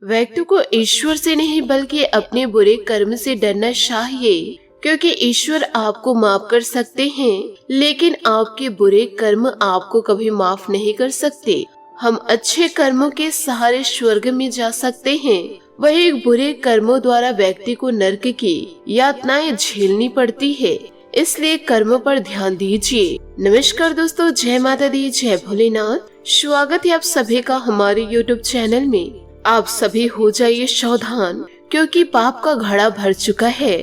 व्यक्ति को ईश्वर से नहीं बल्कि अपने बुरे कर्म से डरना चाहिए, क्योंकि ईश्वर आपको माफ कर सकते हैं, लेकिन आपके बुरे कर्म आपको कभी माफ नहीं कर सकते। हम अच्छे कर्मों के सहारे स्वर्ग में जा सकते हैं, वही बुरे कर्मों द्वारा व्यक्ति को नरक की यातनाएं झेलनी पड़ती है। इसलिए कर्मों पर ध्यान दीजिए। नमस्कार दोस्तों, जय माता दी, जय भोलेनाथ। स्वागत है आप सभी का हमारे YouTube चैनल में। आप सभी हो जाइए सावधान, क्योंकि पाप का घड़ा भर चुका है।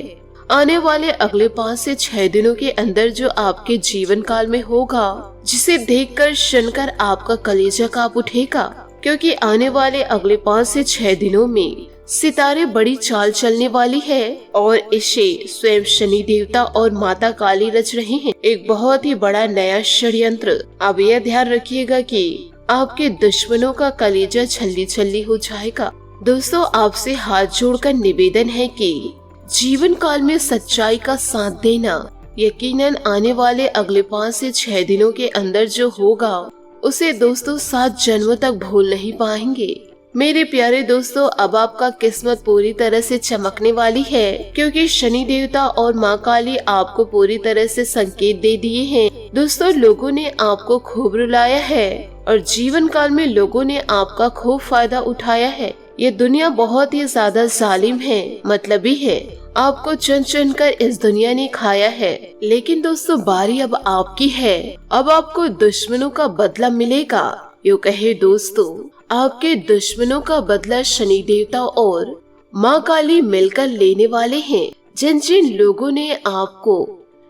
आने वाले अगले 5 से 6 दिनों के अंदर जो आपके जीवन काल में होगा, जिसे देखकर सुनकर आपका कलेजा कांप उठेगा, क्योंकि आने वाले अगले 5 से 6 दिनों में सितारे बड़ी चाल चलने वाली है और इसे स्वयं शनि देवता और माता काली रच रहे हैं। एक बहुत ही बड़ा नया षड्यंत्र। अब यह ध्यान रखिएगा कि आपके दुश्मनों का कलेजा छल्ली छल्ली हो जाएगा। दोस्तों, आपसे हाथ जोड़कर निवेदन है कि जीवन काल में सच्चाई का साथ देना। यकीनन आने वाले अगले 5 से 6 दिनों के अंदर जो होगा, उसे दोस्तों 7 जन्मों तक भूल नहीं पाएंगे। मेरे प्यारे दोस्तों, अब आपका किस्मत पूरी तरह से चमकने वाली है, क्योंकि शनि देवता और माँ काली आपको पूरी तरह से संकेत दे दिए हैं। दोस्तों, लोगों ने आपको खूब रुलाया है और जीवन काल में लोगों ने आपका खूब फायदा उठाया है। ये दुनिया बहुत ही ज्यादा जालिम है, मतलबी है। आपको चुन चुन कर इस दुनिया ने खाया है, लेकिन दोस्तों बारी अब आपकी है। अब आपको दुश्मनों का बदला मिलेगा। यूँ कहे दोस्तों, आपके दुश्मनों का बदला शनि देवता और माँ काली मिलकर लेने वाले हैं। जिन जिन लोगों ने आपको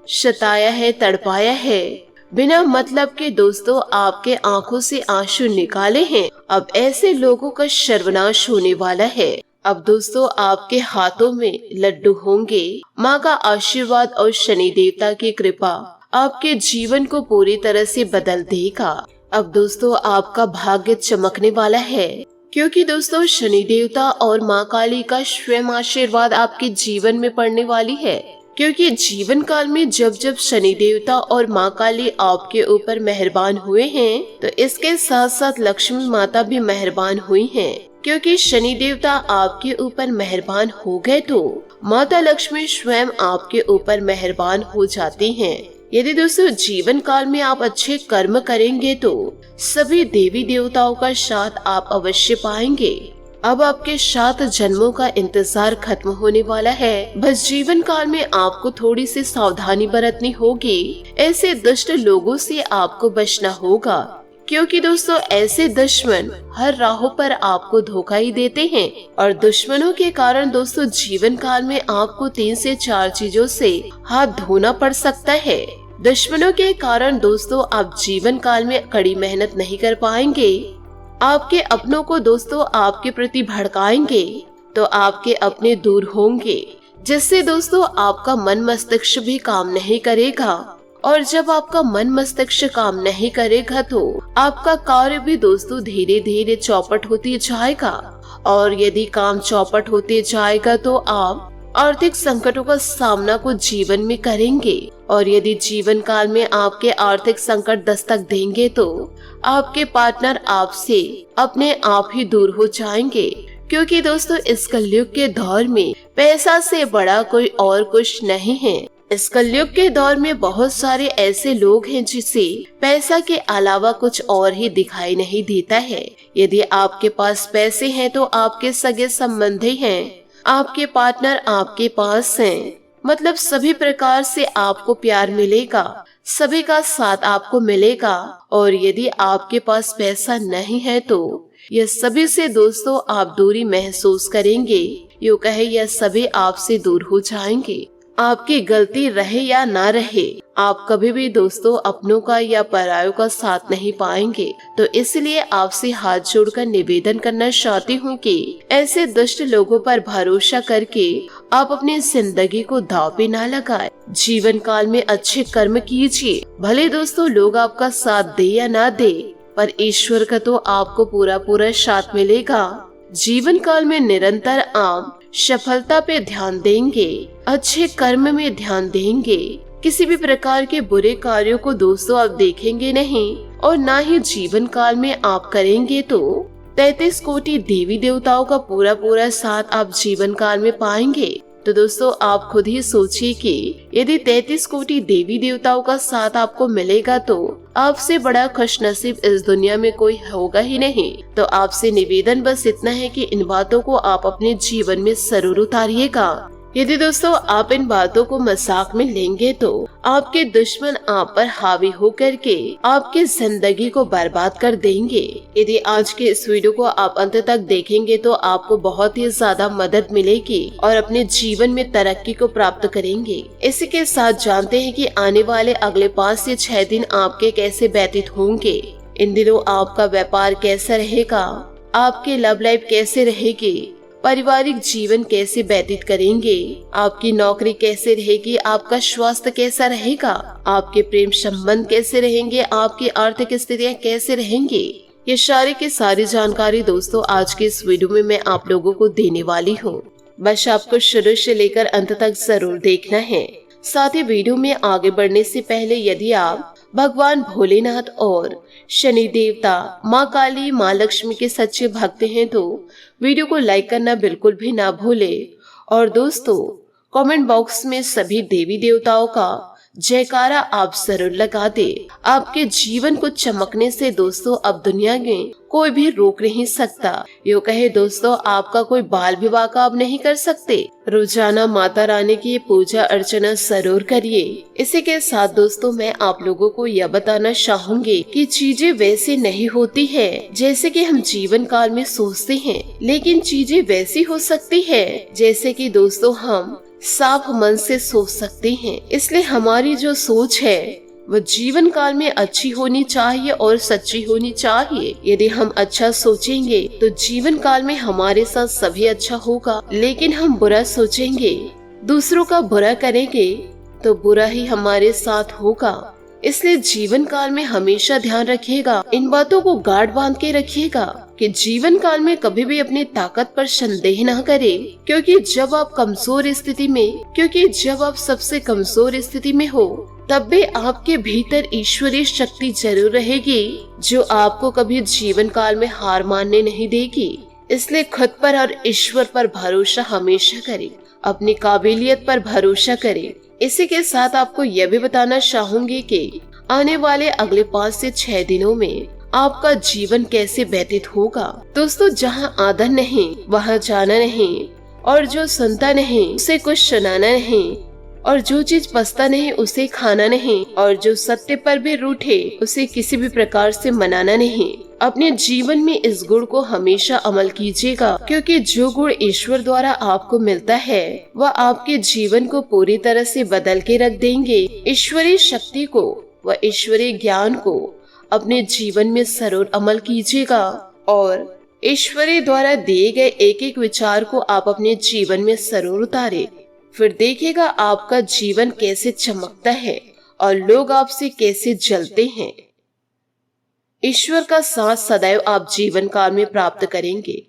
सताया है, तड़पाया है, बिना मतलब के दोस्तों आपके आंखों से आंसू निकाले हैं, अब ऐसे लोगों का सर्वनाश होने वाला है। अब दोस्तों आपके हाथों में लड्डू होंगे। माँ का आशीर्वाद और शनि देवता की कृपा आपके जीवन को पूरी तरह से बदल देगा। अब दोस्तों आपका भाग्य चमकने वाला है, क्योंकि दोस्तों शनि देवता और माँ काली का स्वयं आशीर्वाद आपके जीवन में पड़ने वाली है। क्योंकि जीवन काल में जब जब शनि देवता और माँ काली आपके ऊपर मेहरबान हुए हैं, तो इसके साथ साथ लक्ष्मी माता भी मेहरबान हुई हैं। क्योंकि शनि देवता आपके ऊपर मेहरबान हो गए तो माता लक्ष्मी स्वयं आपके ऊपर मेहरबान हो जाती हैं। यदि दोस्तों जीवन काल में आप अच्छे कर्म करेंगे तो सभी देवी देवताओं का साथ आप अवश्य पाएंगे। अब आपके 7 जन्मों का इंतजार खत्म होने वाला है। बस जीवन काल में आपको थोड़ी सी सावधानी बरतनी होगी। ऐसे दुष्ट लोगों से आपको बचना होगा, क्योंकि दोस्तों ऐसे दुश्मन हर राहों पर आपको धोखा ही देते हैं। और दुश्मनों के कारण दोस्तों जीवन काल में आपको 3 से 4 चीजों से हाथ धोना पड़ सकता है। दुश्मनों के कारण दोस्तों आप जीवन काल में कड़ी मेहनत नहीं कर पाएंगे। आपके अपनों को दोस्तों आपके प्रति भड़काएंगे तो आपके अपने दूर होंगे, जिससे दोस्तों आपका मन मस्तिष्क भी काम नहीं करेगा। और जब आपका मन मस्तिष्क काम नहीं करेगा तो आपका कार्य भी दोस्तों धीरे धीरे चौपट होती जाएगा। और यदि काम चौपट होते जाएगा तो आप आर्थिक संकटों का सामना को जीवन में करेंगे। और यदि जीवन काल में आपके आर्थिक संकट दस्तक देंगे तो आपके पार्टनर आपसे अपने आप ही दूर हो जाएंगे। क्योंकि दोस्तों इस कलयुग के दौर में पैसा से बड़ा कोई और कुछ नहीं है। इस कलयुग के दौर में बहुत सारे ऐसे लोग हैं जिसे पैसा के अलावा कुछ और ही दिखाई नहीं देता है। यदि आपके पास पैसे हैं तो आपके सगे संबंधी हैं, आपके पार्टनर आपके पास हैं, मतलब सभी प्रकार से आपको प्यार मिलेगा, सभी का साथ आपको मिलेगा। और यदि आपके पास पैसा नहीं है तो यह सभी से दोस्तों आप दूरी महसूस करेंगे। यूँ कहे यह सभी आपसे दूर हो जाएंगे। आपकी गलती रहे या ना रहे, आप कभी भी दोस्तों अपनों का या परायों का साथ नहीं पाएंगे। तो इसलिए आपसे हाथ जोड़कर निवेदन करना चाहती हूँ कि ऐसे दुष्ट लोगों पर भरोसा करके आप अपनी जिंदगी को दांव पे ना लगाएं। जीवन काल में अच्छे कर्म कीजिए। भले दोस्तों लोग आपका साथ दे या ना दे, पर ईश्वर का तो आपको पूरा पूरा साथ मिलेगा। जीवन काल में निरंतर आप सफलता पे ध्यान देंगे, अच्छे कर्म में ध्यान देंगे। किसी भी प्रकार के बुरे कार्यों को दोस्तों आप देखेंगे नहीं और ना ही जीवन काल में आप करेंगे तो 33 कोटि देवी देवताओं का पूरा साथ आप जीवन काल में पाएंगे। तो दोस्तों आप खुद ही सोचिए कि यदि 33 कोटि देवी देवताओं का साथ आपको मिलेगा तो आपसे बड़ा खुशनसीब इस दुनिया में कोई होगा ही नहीं। तो आपसे निवेदन बस इतना है कि इन बातों को आप अपने जीवन में जरूर उतारिएगा। यदि दोस्तों आप इन बातों को मजाक में लेंगे तो आपके दुश्मन आप पर हावी होकर के आपकी जिंदगी को बर्बाद कर देंगे। यदि आज के इस वीडियो को आप अंत तक देखेंगे तो आपको बहुत ही ज्यादा मदद मिलेगी और अपने जीवन में तरक्की को प्राप्त करेंगे। इसी के साथ जानते हैं कि आने वाले अगले 5 से 6 दिन आपके कैसे व्यतीत होंगे। इन दिनों आपका व्यापार कैसा रहेगा, आपकी लव लाइफ कैसे रहेगी, पारिवारिक जीवन कैसे व्यतीत करेंगे, आपकी नौकरी कैसे रहेगी, आपका स्वास्थ्य कैसा रहेगा, आपके प्रेम संबंध कैसे रहेंगे, आपकी आर्थिक स्थितियाँ कैसे रहेंगी। ये सारी की सारी जानकारी दोस्तों आज के इस वीडियो में मैं आप लोगों को देने वाली हूँ। बस आपको शुरू से लेकर अंत तक जरूर देखना है। साथ ही वीडियो में आगे बढ़ने से पहले यदि आप भगवान भोलेनाथ और शनि देवता, माँ काली, माँ लक्ष्मी के सच्चे भक्त हैं तो वीडियो को लाइक करना बिल्कुल भी ना भूले। और दोस्तों कमेंट बॉक्स में सभी देवी देवताओं का जयकारा आप जरूर लगा दे। आपके जीवन को चमकने से दोस्तों अब दुनिया में कोई भी रोक नहीं सकता। यो कहे दोस्तों आपका कोई बाल विवाह का अब नहीं कर सकते। रोजाना माता रानी की पूजा अर्चना जरूर करिए। इसी के साथ दोस्तों मैं आप लोगों को यह बताना चाहूंगी कि चीजें वैसे नहीं होती है जैसे कि हम जीवन काल में सोचते हैं, लेकिन चीजें वैसी हो सकती है जैसे कि दोस्तों हम साफ मन से सोच सकते हैं। इसलिए हमारी जो सोच है वो जीवन काल में अच्छी होनी चाहिए और सच्ची होनी चाहिए। यदि हम अच्छा सोचेंगे तो जीवन काल में हमारे साथ सभी अच्छा होगा, लेकिन हम बुरा सोचेंगे, दूसरों का बुरा करेंगे तो बुरा ही हमारे साथ होगा। इसलिए जीवन काल में हमेशा ध्यान रखिएगा, इन बातों को गाढ़ बांध के रखिएगा कि जीवन काल में कभी भी अपनी ताकत पर संदेह न करें, क्योंकि जब आप सबसे कमजोर स्थिति में हो तब भी आपके भीतर ईश्वरीय शक्ति जरूर रहेगी जो आपको कभी जीवन काल में हार मानने नहीं देगी। इसलिए खुद पर और ईश्वर पर भरोसा हमेशा करें, अपनी काबिलियत पर भरोसा करें। इसी के साथ आपको यह भी बताना चाहूंगी कि आने वाले अगले 5 से 6 दिनों में आपका जीवन कैसे व्यतीत होगा। दोस्तों जहाँ आदर नहीं वहाँ जाना नहीं, और जो सुनता नहीं उसे कुछ सुनाना नहीं, और जो चीज पचता नहीं उसे खाना नहीं, और जो सत्य पर भी रूठे उसे किसी भी प्रकार से मनाना नहीं। अपने जीवन में इस गुण को हमेशा अमल कीजिएगा, क्योंकि जो गुण ईश्वर द्वारा आपको मिलता है वह आपके जीवन को पूरी तरह से बदल के रख देंगे। ईश्वरीय शक्ति को व ईश्वरीय ज्ञान को अपने जीवन में जरूर अमल कीजिएगा, और ईश्वरीय द्वारा दिए गए एक एक विचार को आप अपने जीवन में जरूर उतारे। फिर देखिएगा आपका जीवन कैसे चमकता है और लोग आपसे कैसे जलते हैं। ईश्वर का साथ सदैव आप जीवन काल में प्राप्त करेंगे।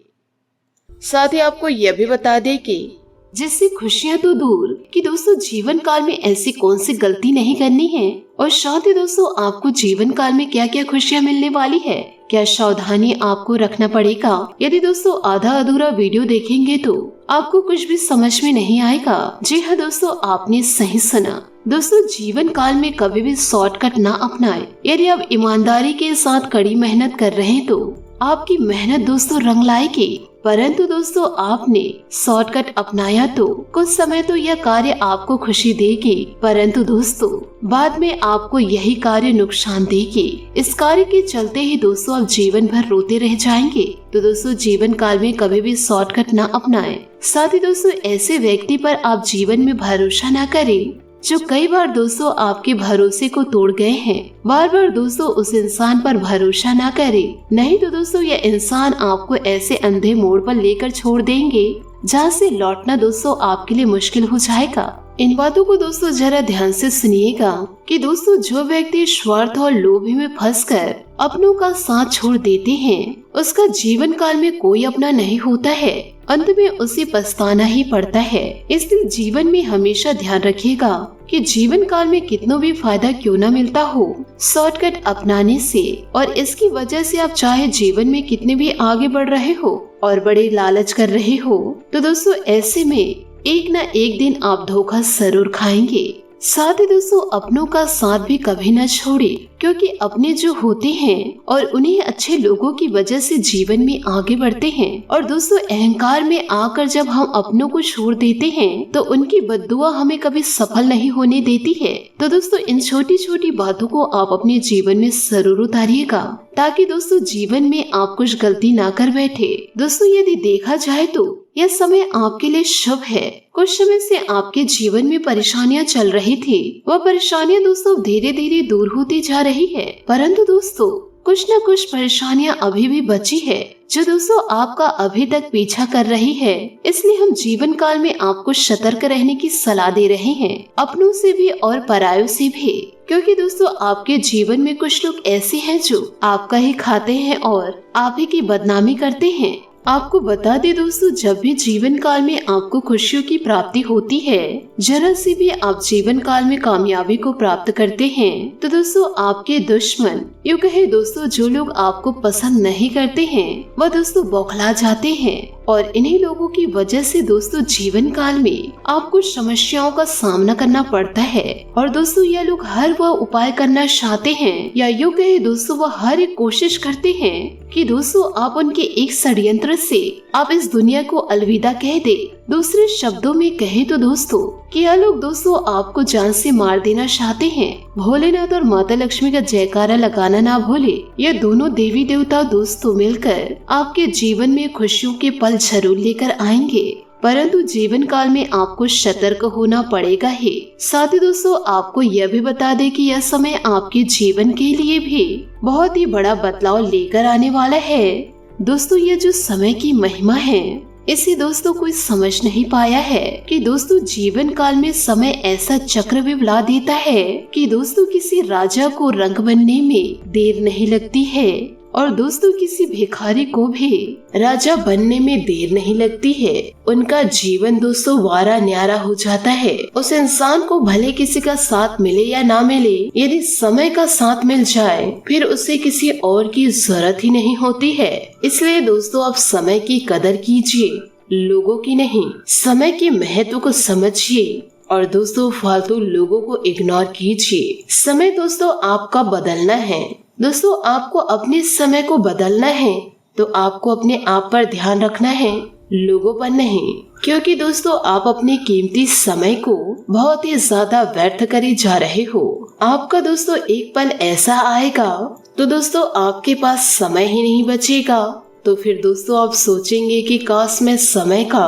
साथ ही आपको यह भी बता दें कि जिससे खुशियां तो दूर कि दोस्तों जीवन काल में ऐसी कौन सी गलती नहीं करनी है। और साथ ही दोस्तों आपको जीवन काल में क्या क्या खुशियां मिलने वाली है, क्या सावधानी आपको रखना पड़ेगा। यदि दोस्तों आधा अधूरा वीडियो देखेंगे तो आपको कुछ भी समझ में नहीं आएगा। जी हाँ दोस्तों आपने सही सुना। दोस्तों जीवन काल में कभी भी शॉर्टकट ना अपनाएं। यदि आप ईमानदारी के साथ कड़ी मेहनत कर रहे हैं तो आपकी मेहनत दोस्तों रंग लाएगी, परंतु दोस्तों आपने शॉर्टकट अपनाया तो कुछ समय तो यह कार्य आपको खुशी देगी, परंतु दोस्तों बाद में आपको यही कार्य नुकसान देगी। इस कार्य के चलते ही दोस्तों आप जीवन भर रोते रह जाएंगे। तो दोस्तों जीवन काल में कभी भी शॉर्टकट ना अपनाएं। साथ ही दोस्तों ऐसे व्यक्ति पर आप जीवन में भरोसा ना करें जो कई बार दोस्तों आपके भरोसे को तोड़ गए हैं। बार बार दोस्तों उस इंसान पर भरोसा ना करें, नहीं तो दोस्तों यह इंसान आपको ऐसे अंधे मोड़ पर लेकर छोड़ देंगे जहाँ से लौटना दोस्तों आपके लिए मुश्किल हो जाएगा। इन बातों को दोस्तों जरा ध्यान से सुनिएगा कि दोस्तों जो व्यक्ति स्वार्थ और लोभ में फंसकर अपनों का साथ छोड़ देते हैं उसका जीवन काल में कोई अपना नहीं होता है। अंत में उसे पछताना ही पड़ता है। इसलिए जीवन में हमेशा ध्यान रखिएगा कि जीवन काल में कितना भी फायदा क्यों न मिलता हो, शॉर्टकट अपनाने से और इसकी वजह से आप चाहे जीवन में कितने भी आगे बढ़ रहे हो और बड़े लालच कर रहे हो, तो दोस्तों ऐसे में एक न एक दिन आप धोखा जरूर खाएंगे। साथ ही दोस्तों अपनों का साथ भी कभी न छोड़े, क्योंकि अपने जो होते हैं और उन्हीं अच्छे लोगों की वजह से जीवन में आगे बढ़ते हैं। और दोस्तों अहंकार में आकर जब हम अपनों को छोड़ देते हैं तो उनकी बद्दुआ हमें कभी सफल नहीं होने देती है। तो दोस्तों इन छोटी छोटी बातों को आप अपने जीवन में जरूर उतारिएगा, ताकि दोस्तों जीवन में आप कुछ गलती ना कर बैठे। दोस्तों यदि देखा जाए तो यह समय आपके लिए शुभ है। कुछ समय से आपके जीवन में परेशानियां चल रही थी, वह परेशानियां दोस्तों धीरे धीरे दूर होती जा रही है। परंतु दोस्तों कुछ न कुछ परेशानियां अभी भी बची है, जो दोस्तों आपका अभी तक पीछा कर रही है। इसलिए हम जीवन काल में आपको सतर्क रहने की सलाह दे रहे हैं, अपनों से भी और परायों से भी। क्योंकि दोस्तों आपके जीवन में कुछ लोग ऐसे हैं जो आपका ही खाते हैं और आप ही की बदनामी करते हैं। आपको बता दे दोस्तों, जब भी जीवन काल में आपको खुशियों की प्राप्ति होती है, जरा सी भी आप जीवन काल में कामयाबी को प्राप्त करते हैं, तो दोस्तों आपके दुश्मन, यूँ कहे दोस्तों जो लोग आपको पसंद नहीं करते हैं, वह दोस्तों बौखला जाते हैं। और इन्हीं लोगों की वजह से दोस्तों जीवन काल में आपको समस्याओं का सामना करना पड़ता है। और दोस्तों यह लोग हर वह उपाय करना चाहते हैं, या यूँ कहे दोस्तों वह हर एक कोशिश करते हैं कि दोस्तों आप उनके एक षड्यंत्र से आप इस दुनिया को अलविदा कह दे। दूसरे शब्दों में कहे तो दोस्तों कि यह लोग दोस्तों आपको जान से मार देना चाहते हैं। भोलेनाथ और माता लक्ष्मी का जयकारा लगाना ना भूले। ये दोनों देवी देवता दोस्तों मिलकर आपके जीवन में खुशियों के पल जरूर लेकर आएंगे, परंतु जीवन काल में आपको सतर्क होना पड़ेगा ही। साथ ही दोस्तों आपको यह भी बता दे कि यह समय आपके जीवन के लिए भी बहुत ही बड़ा बदलाव लेकर आने वाला है। दोस्तों ये जो समय की महिमा है, इसे दोस्तों कोई समझ नहीं पाया है कि दोस्तों जीवन काल में समय ऐसा चक्र भी बुला देता है कि दोस्तों किसी राजा को रंग बनने में देर नहीं लगती है, और दोस्तों किसी भिखारी को भी राजा बनने में देर नहीं लगती है। उनका जीवन दोस्तों वारा न्यारा हो जाता है। उस इंसान को भले किसी का साथ मिले या ना मिले, यदि समय का साथ मिल जाए फिर उसे किसी और की जरूरत ही नहीं होती है। इसलिए दोस्तों आप समय की कदर कीजिए, लोगों की नहीं। समय के महत्व को समझिए और दोस्तों फालतू लोगों को इग्नोर कीजिए। समय दोस्तों आपका बदलना है। दोस्तों आपको अपने समय को बदलना है तो आपको अपने आप पर ध्यान रखना है, लोगों पर नहीं। क्योंकि दोस्तों आप अपने कीमती समय को बहुत ही ज्यादा व्यर्थ करे जा रहे हो। आपका दोस्तों एक पल ऐसा आएगा तो दोस्तों आपके पास समय ही नहीं बचेगा। तो फिर दोस्तों आप सोचेंगे कि काश मैं समय का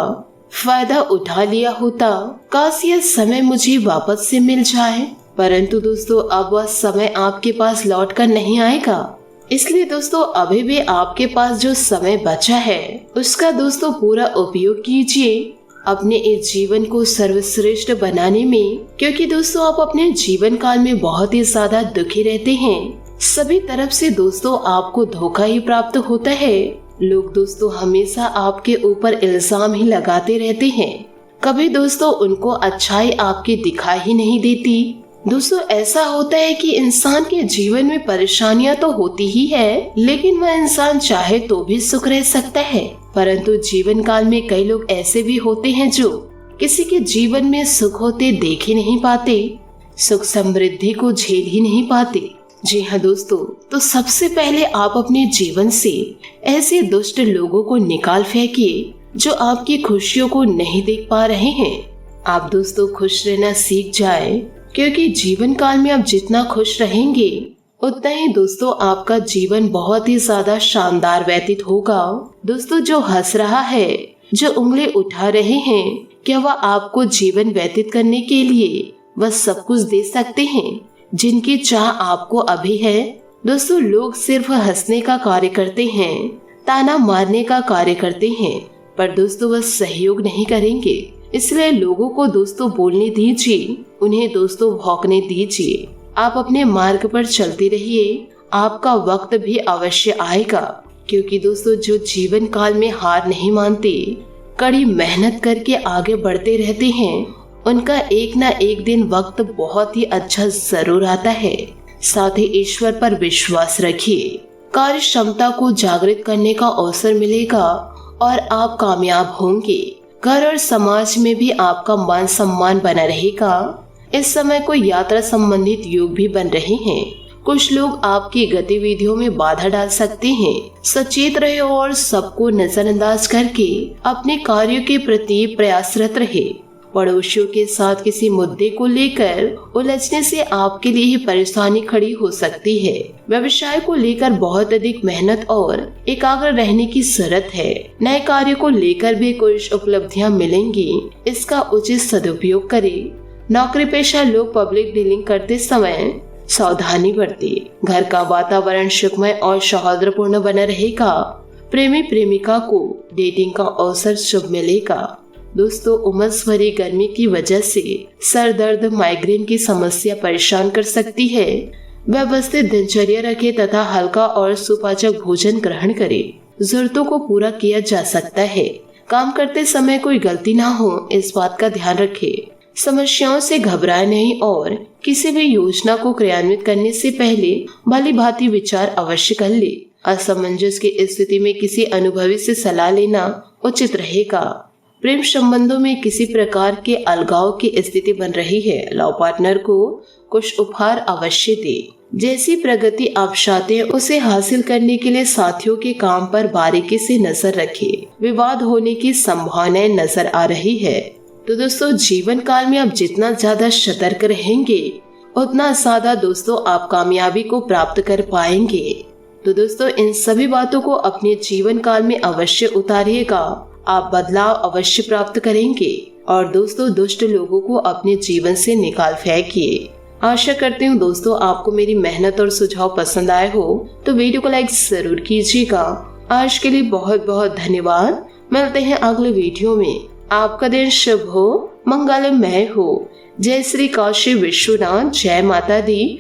फायदा उठा लिया होता, काश यह समय मुझे वापस से मिल जाए। परंतु दोस्तों अब वह समय आपके पास लौट कर नहीं आएगा। इसलिए दोस्तों अभी भी आपके पास जो समय बचा है उसका दोस्तों पूरा उपयोग कीजिए अपने इस जीवन को सर्वश्रेष्ठ बनाने में। क्योंकि दोस्तों आप अपने जीवन काल में बहुत ही ज्यादा दुखी रहते हैं। सभी तरफ से दोस्तों आपको धोखा ही प्राप्त होता है। लोग दोस्तों हमेशा आपके ऊपर इल्जाम ही लगाते रहते हैं। कभी दोस्तों उनको अच्छाई आपकी दिखाई ही नहीं देती। दोस्तों ऐसा होता है कि इंसान के जीवन में परेशानियां तो होती ही है, लेकिन वह इंसान चाहे तो भी सुख रह सकता है। परंतु जीवन काल में कई लोग ऐसे भी होते हैं जो किसी के जीवन में सुख होते देख ही नहीं पाते, सुख समृद्धि को झेल ही नहीं पाते। जी हाँ दोस्तों, तो सबसे पहले आप अपने जीवन से ऐसे दुष्ट लोगों को निकाल फेंकिए जो आपकी खुशियों को नहीं देख पा रहे हैं। आप दोस्तों खुश रहना सीख जाए, क्योंकि जीवन काल में आप जितना खुश रहेंगे उतना ही दोस्तों आपका जीवन बहुत ही ज्यादा शानदार व्यतीत होगा। दोस्तों जो हंस रहा है, जो उंगली उठा रहे हैं, क्या वह आपको जीवन व्यतीत करने के लिए वह सब कुछ दे सकते हैं जिनकी चाह आपको अभी है? दोस्तों लोग सिर्फ हंसने का कार्य करते हैं, ताना मारने का कार्य करते हैं, पर दोस्तों वह सहयोग नहीं करेंगे। इसलिए लोगों को दोस्तों बोलने दीजिए, उन्हें दोस्तों भौंकने दीजिए। आप अपने मार्ग पर चलते रहिए, आपका वक्त भी अवश्य आएगा। क्योंकि दोस्तों जो जीवन काल में हार नहीं मानते कड़ी मेहनत करके आगे बढ़ते रहते हैं, उनका एक ना एक दिन वक्त बहुत ही अच्छा जरूर आता है। साथ ही ईश्वर पर विश्वास रखिए, कार्य क्षमता को जागृत करने का अवसर मिलेगा और आप कामयाब होंगे। घर और समाज में भी आपका मान सम्मान बना रहेगा। इस समय कोई यात्रा संबंधित योग भी बन रहे हैं। कुछ लोग आपकी गतिविधियों में बाधा डाल सकते हैं। सचेत रहे और सबको नजरअंदाज करके अपने कार्यों के प्रति प्रयासरत रहे। पड़ोसियों के साथ किसी मुद्दे को लेकर उलझने से आपके लिए ही परेशानी खड़ी हो सकती है। व्यवसाय को लेकर बहुत अधिक मेहनत और एकाग्र रहने की जरूरत है। नए कार्य को लेकर भी कुछ उपलब्धियां मिलेंगी, इसका उचित सदुपयोग करें। नौकरी पेशा लोग पब्लिक डीलिंग करते समय सावधानी बरतें। घर का वातावरण सुखमय और सौहार्दपूर्ण बना रहेगा। प्रेमी प्रेमिका को डेटिंग का अवसर शुभ मिलेगा। दोस्तों, उमस भरी गर्मी की वजह से सर दर्द, माइग्रेन की समस्या परेशान कर सकती है। व्यवस्थित दिनचर्या रखें तथा हल्का और सुपाचक भोजन ग्रहण करें। जरूरतों को पूरा किया जा सकता है। काम करते समय कोई गलती ना हो, इस बात का ध्यान रखें। समस्याओं से घबराए नहीं और किसी भी योजना को क्रियान्वित करने से पहले भली भांति विचार अवश्य कर ले। असमंजस की स्थिति में किसी अनुभवी से सलाह लेना उचित रहेगा। प्रेम संबंधों में किसी प्रकार के अलगाव की स्थिति बन रही है। लव पार्टनर को कुछ उपहार अवश्य दे। जैसी प्रगति आप चाहते हैं उसे हासिल करने के लिए साथियों के काम पर बारीकी से नजर रखें। विवाद होने की संभावनाएं नजर आ रही है। तो दोस्तों, जीवन काल में आप जितना ज्यादा सतर्क रहेंगे उतना ज्यादा दोस्तों आप कामयाबी को प्राप्त कर पाएंगे। तो दोस्तों, इन सभी बातों को अपने जीवन काल में अवश्य उतारिएगा। आप बदलाव अवश्य प्राप्त करेंगे और दोस्तों, दुष्ट लोगों को अपने जीवन से निकाल फेंकिए। आशा करती हूँ दोस्तों आपको मेरी मेहनत और सुझाव पसंद आए हो, तो वीडियो को लाइक जरूर कीजिएगा। आज के लिए बहुत बहुत धन्यवाद। मिलते हैं अगले वीडियो में। आपका दिन शुभ हो, मंगलमय हो। जय श्री काशी विश्वनाथ, जय माता दी।